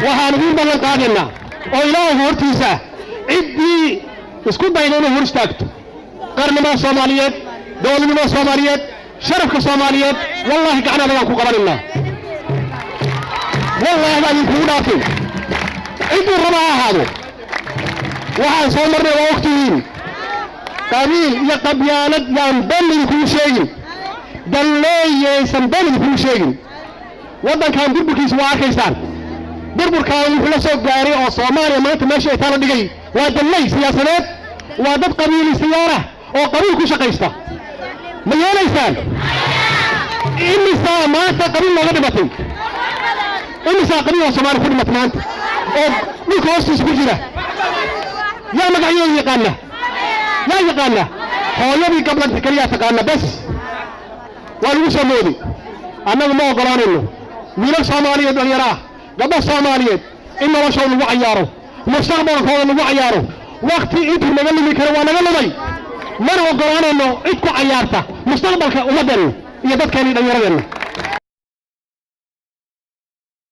waxaan ugu ballan qaadaynaa oo ilaahay hortiisa ciddii isku dayda inay hor istaagto qarnimada Soomaaliyeed dowladnimada Soomaaliyeed sharafka Soomaaliyeed wallahi gacanaha waan ku qabanaynaa wallahi ma idinku dhaafin ciddii rabaa ahaado waxaan soo marnay waqtigiin qabiil iyo qabyaalad yaan bani ku sheegin dalleeyaysan bani ku sheegin waddankan burburkiisa waa arkaysaan burburkaan wuxuu la soo gaaray oo Soomaaliya maanta meesha ay taala dhigay waa dallay siyaasadeed waa dad qabiilistayaal oo qabiil ku shaqaysta ma yeelaysaan imisa maanta qabiil laga dhimatay imisa qabiil Soomaali ku dhimatay maanta oo dhulka hoostiisa ku jira yaa magacyada yaqaana yaa yaqaana hooyadii gablanta kaliya taqaana bas waa lagu soo moodi annagu ma ogolaanayno wiilal Soomaaliyeed oo yaraa gabdho Soomaaliyeed in noloshooda lagu ciyaaro mustaqbalkooda lagu ciyaaro waqti intuu naga lumi karo waa naga lumay mana ogolaanayno cid ku ciyaarta mustaqbalka ummadeenna iyo dadkeena dhalinyaradeena